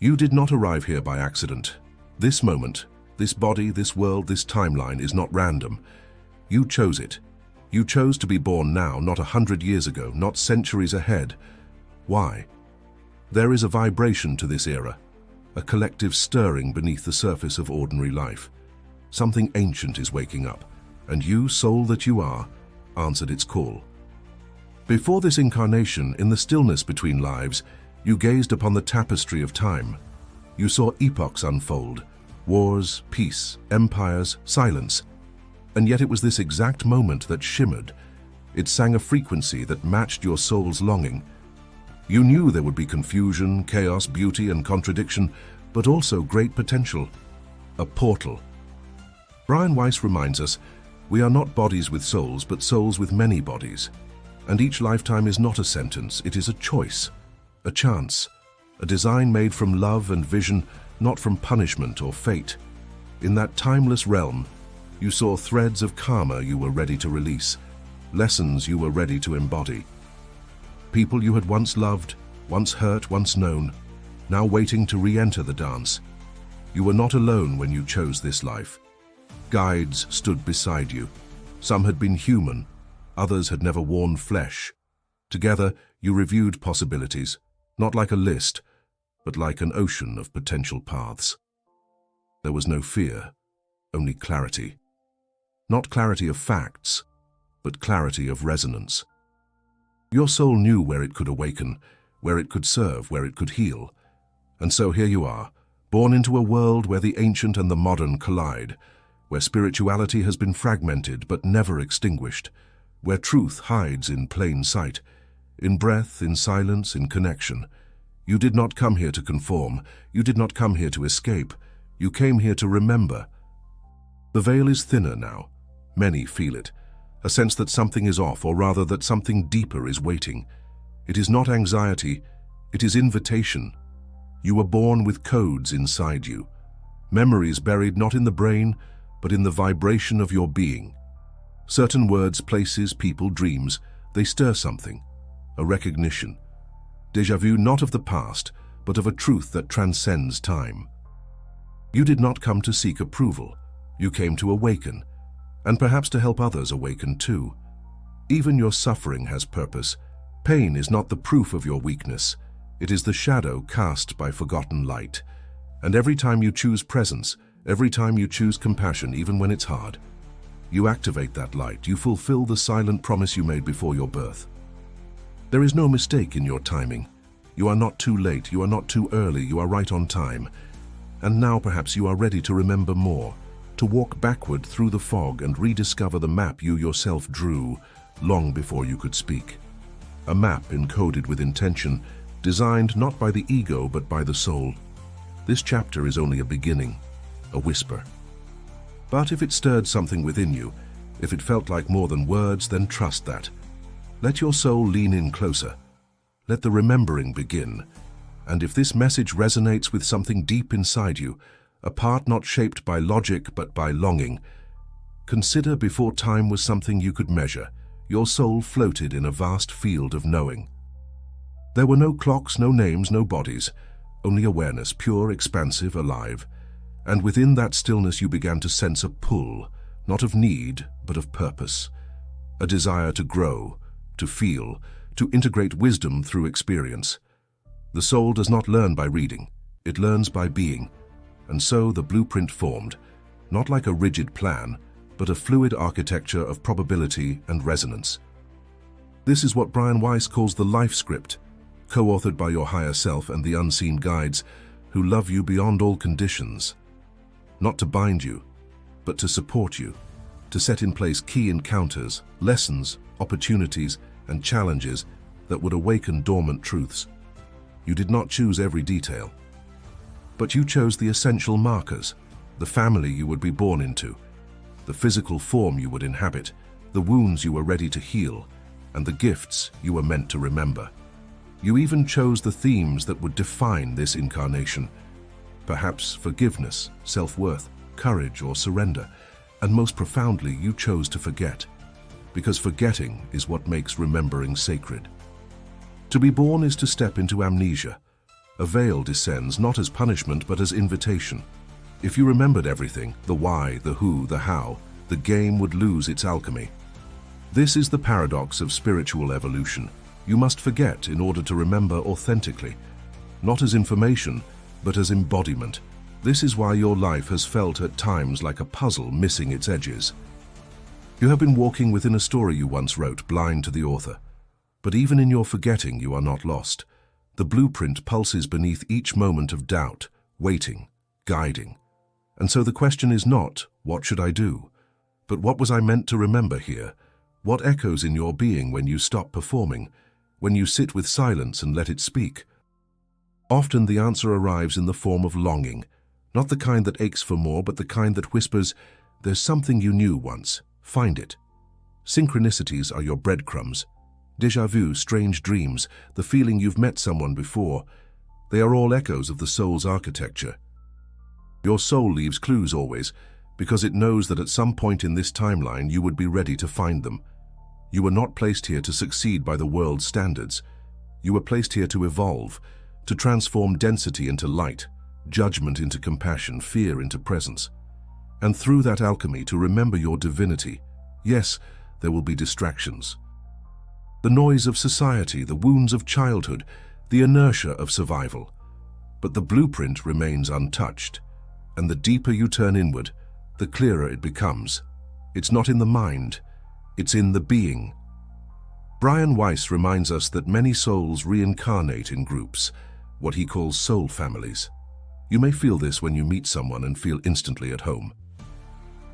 You did not arrive here by accident. This moment, this body, this world, this timeline is not random. You chose it. You chose to be born now, not 100 years ago, not centuries ahead. Why? There is a vibration to this era, a collective stirring beneath the surface of ordinary life. Something ancient is waking up, and you, soul that you are, answered its call. Before this incarnation, in the stillness between lives, you gazed upon the tapestry of time. You saw epochs unfold, wars, peace, empires, silence. And yet it was this exact moment that shimmered. It sang a frequency that matched your soul's longing. You knew there would be confusion, chaos, beauty, and contradiction, but also great potential. A portal. Weiss reminds us, we are not bodies with souls, but souls with many bodies. And each lifetime is not a sentence, it is a choice, a chance, a design made from love and vision, not from punishment or fate. In that timeless realm, you saw threads of karma you were ready to release, lessons you were ready to embody. People you had once loved, once hurt, once known, now waiting to re-enter the dance. You were not alone when you chose this life. Guides stood beside you. Some had been human, others had never worn flesh. Together, you reviewed possibilities, not like a list, but like an ocean of potential paths. There was no fear, only clarity. Not clarity of facts, but clarity of resonance. Your soul knew where it could awaken, where it could serve, where it could heal. And so here you are, born into a world where the ancient and the modern collide, where spirituality has been fragmented but never extinguished, where truth hides in plain sight, in breath, in silence, in connection. You did not come here to conform, you did not come here to escape, you came here to remember. The veil is thinner now. Many feel it, a sense that something is off, or rather that something deeper is waiting. It is not anxiety, it is invitation. You were born with codes inside you, memories buried not in the brain, but in the vibration of your being. Certain words, places, people, dreams, they stir something, a recognition. Déjà vu not of the past, but of a truth that transcends time. You did not come to seek approval, you came to awaken, and perhaps to help others awaken too. Even your suffering has purpose. Pain is not the proof of your weakness. It is the shadow cast by forgotten light. And every time you choose presence, every time you choose compassion, even when it's hard, you activate that light, you fulfill the silent promise you made before your birth. There is no mistake in your timing. You are not too late, you are not too early, you are right on time. And now perhaps you are ready to remember more, to walk backward through the fog and rediscover the map you yourself drew long before you could speak. A map encoded with intention, designed not by the ego but by the soul. This chapter is only a beginning, a whisper. But if it stirred something within you, if it felt like more than words, then trust that. Let your soul lean in closer. Let the remembering begin. And if this message resonates with something deep inside you, a part not shaped by logic but by longing, consider before time was something you could measure, your soul floated in a vast field of knowing. There were no clocks, no names, no bodies, only awareness, pure, expansive, alive. And within that stillness you began to sense a pull, not of need, but of purpose. A desire to grow, to feel, to integrate wisdom through experience. The soul does not learn by reading, it learns by being. And so the blueprint formed, not like a rigid plan, but a fluid architecture of probability and resonance. This is what Weiss calls the life script, co-authored by your higher self and the unseen guides who love you beyond all conditions. Not to bind you, but to support you, to set in place key encounters, lessons, opportunities, and challenges that would awaken dormant truths. You did not choose every detail, but you chose the essential markers, the family you would be born into, the physical form you would inhabit, the wounds you were ready to heal, and the gifts you were meant to remember. You even chose the themes that would define this incarnation. Perhaps forgiveness, self-worth, courage, or surrender. And most profoundly, you chose to forget, because forgetting is what makes remembering sacred. To be born is to step into amnesia, A veil descends not as punishment but as invitation. If you remembered everything, the why, the who, the how, the game would lose its alchemy. This is the paradox of spiritual evolution. You must forget in order to remember authentically, not as information, but as embodiment. This is why your life has felt at times like a puzzle missing its edges. You have been walking within a story you once wrote, blind to the author. But even in your forgetting, you are not lost. The blueprint pulses beneath each moment of doubt, waiting, guiding. And so the question is not, what should I do? But what was I meant to remember here? What echoes in your being when you stop performing, when you sit with silence and let it speak? Often the answer arrives in the form of longing, not the kind that aches for more, but the kind that whispers, "There's something you knew once. Find it." Synchronicities are your breadcrumbs. Déjà vu, strange dreams, the feeling you've met someone before. They are all echoes of the soul's architecture. Your soul leaves clues always, because it knows that at some point in this timeline you would be ready to find them. You were not placed here to succeed by the world's standards. You were placed here to evolve, to transform density into light, judgment into compassion, fear into presence. And through that alchemy to remember your divinity. Yes, there will be distractions. The noise of society, the wounds of childhood, the inertia of survival. But the blueprint remains untouched. And the deeper you turn inward, the clearer it becomes. It's not in the mind, it's in the being. Weiss reminds us that many souls reincarnate in groups, what he calls soul families. You may feel this when you meet someone and feel instantly at home.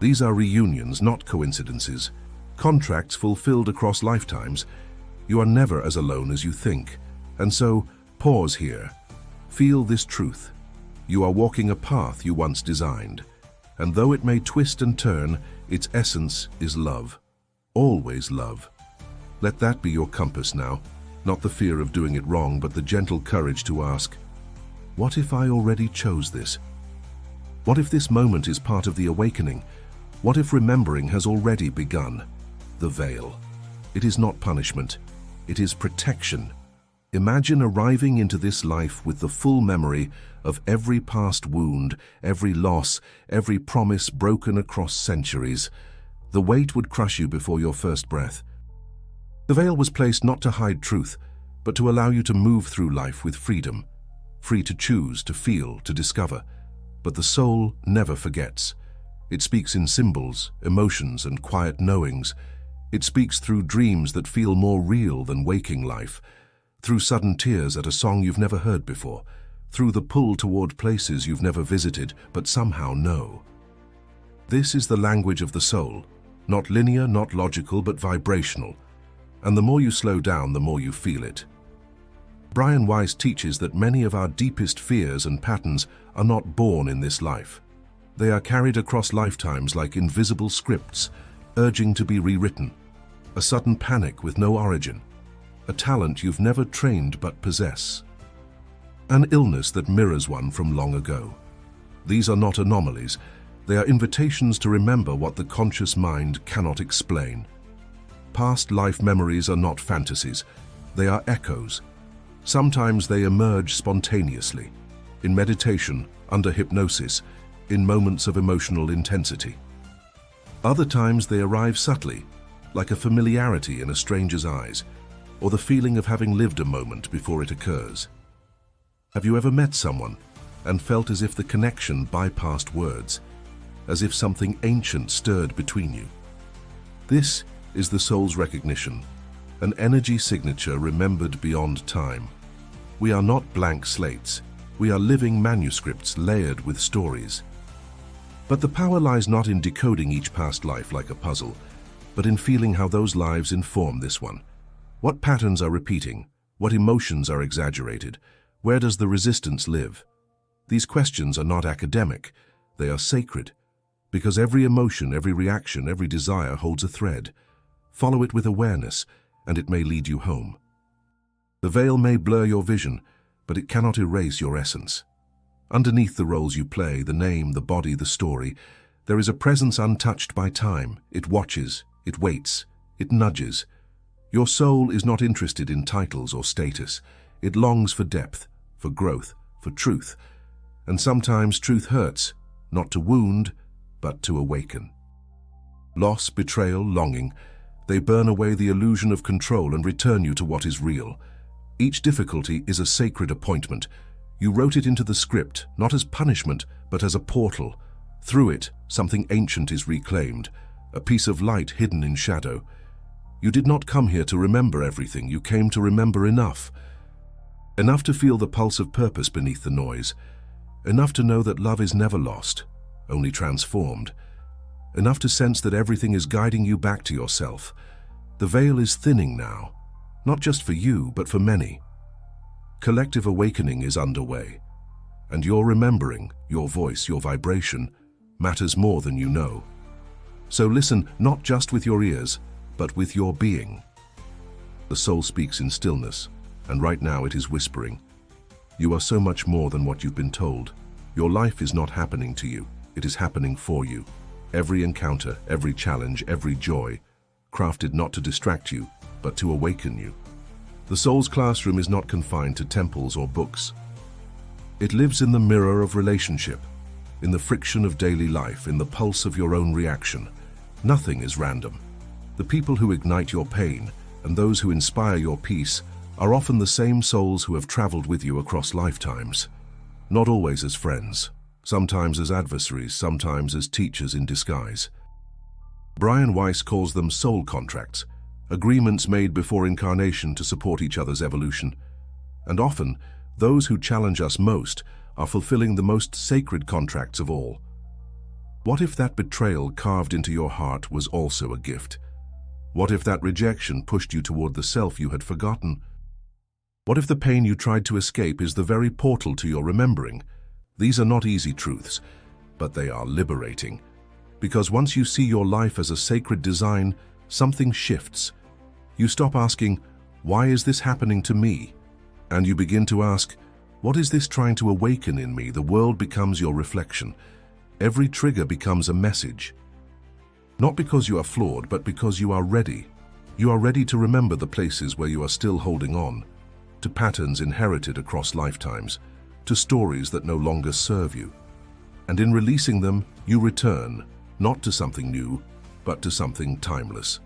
These are reunions, not coincidences. Contracts fulfilled across lifetimes. You are never as alone as you think. And so, pause here. Feel this truth. You are walking a path you once designed. And though it may twist and turn, its essence is love. Always love. Let that be your compass now. Not the fear of doing it wrong, but the gentle courage to ask, what if I already chose this? What if this moment is part of the awakening? What if remembering has already begun? The veil. It is not punishment. It is protection. Imagine arriving into this life with the full memory of every past wound, every loss, every promise broken across centuries. The weight would crush you before your first breath. The veil was placed not to hide truth, but to allow you to move through life with freedom. Free to choose, to feel, to discover. But the soul never forgets. It speaks in symbols, emotions, and quiet knowings. It speaks through dreams that feel more real than waking life, through sudden tears at a song you've never heard before, through the pull toward places you've never visited but somehow know. This is the language of the soul, not linear, not logical, but vibrational. And the more you slow down, the more you feel it. Weiss teaches that many of our deepest fears and patterns are not born in this life. They are carried across lifetimes like invisible scripts, urging to be rewritten. A sudden panic with no origin. A talent you've never trained but possess. An illness that mirrors one from long ago. These are not anomalies. They are invitations to remember what the conscious mind cannot explain. Past life memories are not fantasies. They are echoes. Sometimes they emerge spontaneously, in meditation, under hypnosis, in moments of emotional intensity. Other times they arrive subtly, like a familiarity in a stranger's eyes, or the feeling of having lived a moment before it occurs. Have you ever met someone and felt as if the connection bypassed words, as if something ancient stirred between you? This is the soul's recognition, an energy signature remembered beyond time. We are not blank slates. We are living manuscripts layered with stories. But the power lies not in decoding each past life like a puzzle, but in feeling how those lives inform this one. What patterns are repeating? What emotions are exaggerated? Where does the resistance live? These questions are not academic. They are sacred, because every emotion, every reaction, every desire holds a thread. Follow it with awareness, and it may lead you home. The veil may blur your vision, but it cannot erase your essence. Underneath the roles you play, the name, the body, the story, there is a presence untouched by time. It watches, it waits, it nudges. Your soul is not interested in titles or status. It longs for depth, for growth, for truth. And sometimes truth hurts, not to wound, but to awaken. Loss, betrayal, longing, they burn away the illusion of control and return you to what is real. Each difficulty is a sacred appointment. You wrote it into the script, not as punishment, but as a portal. Through it, something ancient is reclaimed, a piece of light hidden in shadow. You did not come here to remember everything, you came to remember enough. Enough to feel the pulse of purpose beneath the noise. Enough to know that love is never lost, only transformed. Enough to sense that everything is guiding you back to yourself. The veil is thinning now, not just for you, but for many. Collective awakening is underway, and your remembering, your voice, your vibration, matters more than you know. So listen not just with your ears, but with your being. The soul speaks in stillness, and right now it is whispering. You are so much more than what you've been told. Your life is not happening to you, it is happening for you. Every encounter, every challenge, every joy, crafted not to distract you, but to awaken you. The soul's classroom is not confined to temples or books. It lives in the mirror of relationship, in the friction of daily life, in the pulse of your own reaction. Nothing is random. The people who ignite your pain and those who inspire your peace are often the same souls who have traveled with you across lifetimes. Not always as friends, sometimes as adversaries, sometimes as teachers in disguise. Weiss calls them soul contracts, agreements made before incarnation to support each other's evolution. And often, those who challenge us most are fulfilling the most sacred contracts of all. What if that betrayal carved into your heart was also a gift? What if that rejection pushed you toward the self you had forgotten? What if the pain you tried to escape is the very portal to your remembering? These are not easy truths, but they are liberating. Because once you see your life as a sacred design, something shifts. You stop asking, why is this happening to me? And you begin to ask, what is this trying to awaken in me? The world becomes your reflection. Every trigger becomes a message. Not because you are flawed, but because you are ready. You are ready to remember the places where you are still holding on, to patterns inherited across lifetimes, to stories that no longer serve you. And in releasing them, you return, not to something new, but to something timeless.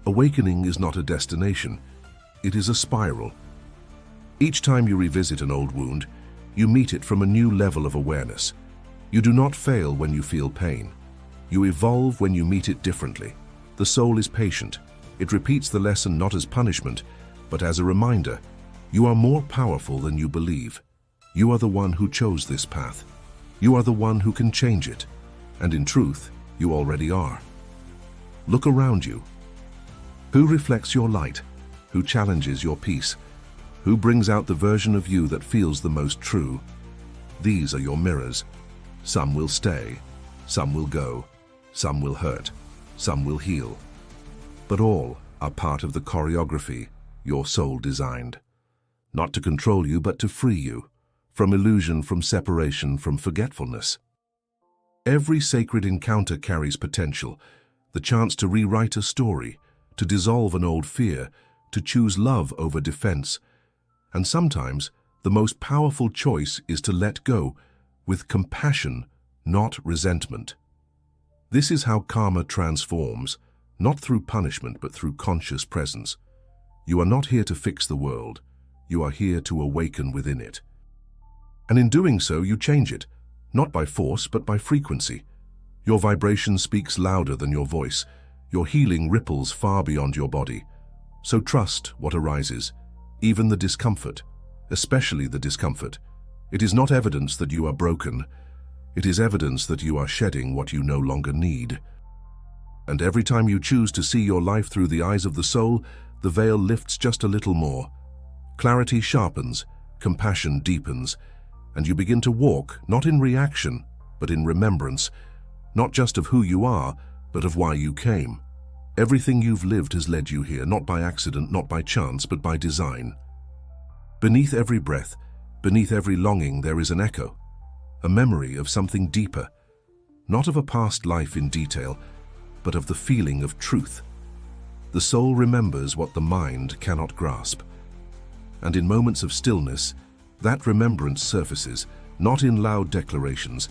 Awakening is not a destination, it is a spiral. Each time you revisit an old wound, you meet it from a new level of awareness. You do not fail when you feel pain. You evolve when you meet it differently. The soul is patient. It repeats the lesson not as punishment, but as a reminder. You are more powerful than you believe. You are the one who chose this path. You are the one who can change it. And in truth, you already are. Look around you. Who reflects your light? Who challenges your peace? Who brings out the version of you that feels the most true? These are your mirrors. Some will stay, some will go, some will hurt, some will heal. But all are part of the choreography your soul designed. Not to control you, but to free you. From illusion, from separation, from forgetfulness. Every sacred encounter carries potential, the chance to rewrite a story, to dissolve an old fear, to choose love over defense. And sometimes, the most powerful choice is to let go with compassion, not resentment. This is how karma transforms, not through punishment, but through conscious presence. You are not here to fix the world. You are here to awaken within it. And in doing so, you change it, not by force, but by frequency. Your vibration speaks louder than your voice. Your healing ripples far beyond your body. So trust what arises, even the discomfort, especially the discomfort. It is not evidence that you are broken. It is evidence that you are shedding what you no longer need. And every time you choose to see your life through the eyes of the soul, the veil lifts just a little more. Clarity sharpens, compassion deepens, and you begin to walk not in reaction, but in remembrance, not just of who you are, but of why you came. Everything you've lived has led you here, not by accident, not by chance, but by design. Beneath every breath, beneath every longing, there is an echo, a memory of something deeper, not of a past life in detail, but of the feeling of truth. The soul remembers what the mind cannot grasp. And in moments of stillness, That remembrance surfaces, not in loud declarations,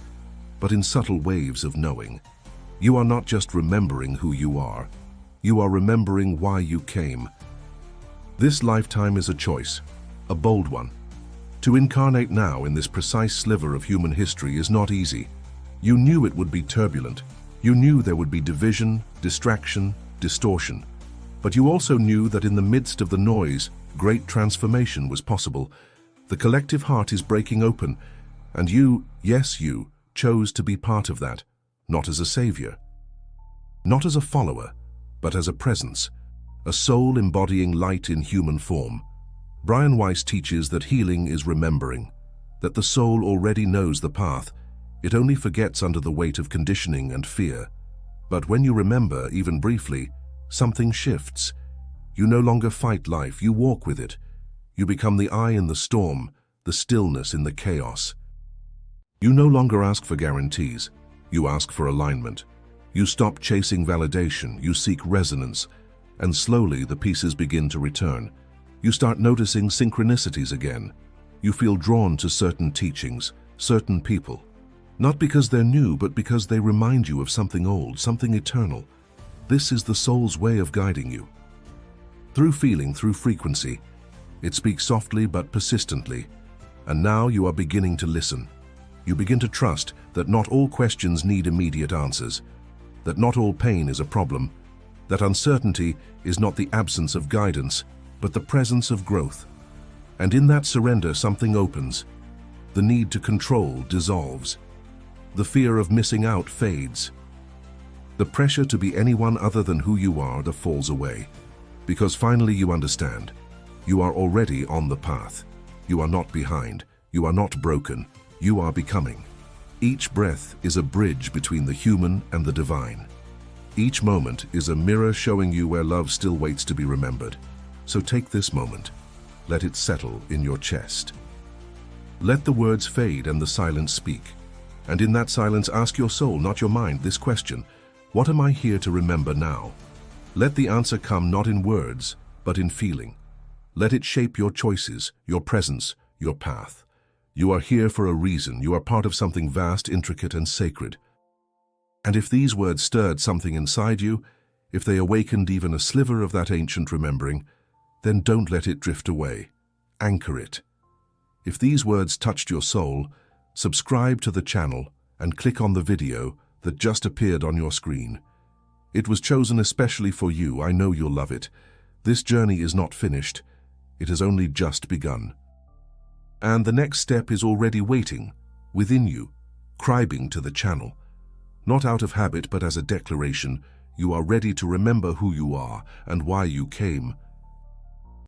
but in subtle waves of knowing. You are not just remembering who you are remembering why you came. This lifetime is a choice, a bold one. To incarnate now in this precise sliver of human history is not easy. You knew it would be turbulent. You knew there would be division, distraction, distortion. But you also knew that in the midst of the noise, great transformation was possible. The collective heart is breaking open, and you, yes you, chose to be part of that, not as a savior, not as a follower, but as a presence, a soul embodying light in human form. Weiss teaches that healing is remembering, that the soul already knows the path, it only forgets under the weight of conditioning and fear. But when you remember, even briefly, something shifts. You no longer fight life, you walk with it. You become the eye in the storm, the stillness in the chaos. You no longer ask for guarantees, you ask for alignment. You stop chasing validation, you seek resonance, and slowly the pieces begin to return. You start noticing synchronicities again. You feel drawn to certain teachings, certain people. Not because they're new, but because they remind you of something old, something eternal. This is the soul's way of guiding you. Through feeling, through frequency, it speaks softly but persistently. And now you are beginning to listen. You begin to trust that not all questions need immediate answers, that not all pain is a problem, that uncertainty is not the absence of guidance, but the presence of growth. And in that surrender, something opens. The need to control dissolves. The fear of missing out fades. The pressure to be anyone other than who you are falls away. Because finally you understand. You are already on the path. You are not behind. You are not broken. You are becoming. Each breath is a bridge between the human and the divine. Each moment is a mirror showing you where love still waits to be remembered. So take this moment. Let it settle in your chest. Let the words fade and the silence speak. And in that silence, ask your soul, not your mind, this question: what am I here to remember now? Let the answer come not in words, but in feeling. Let it shape your choices, your presence, your path. You are here for a reason. You are part of something vast, intricate, and sacred. And if these words stirred something inside you, if they awakened even a sliver of that ancient remembering, then don't let it drift away. Anchor it. If these words touched your soul, subscribe to the channel and click on the video that just appeared on your screen. It was chosen especially for you. I know you'll love it. This journey is not finished. It has only just begun. And the next step is already waiting within you, scribing to the channel. Not out of habit, but as a declaration, you are ready to remember who you are and why you came.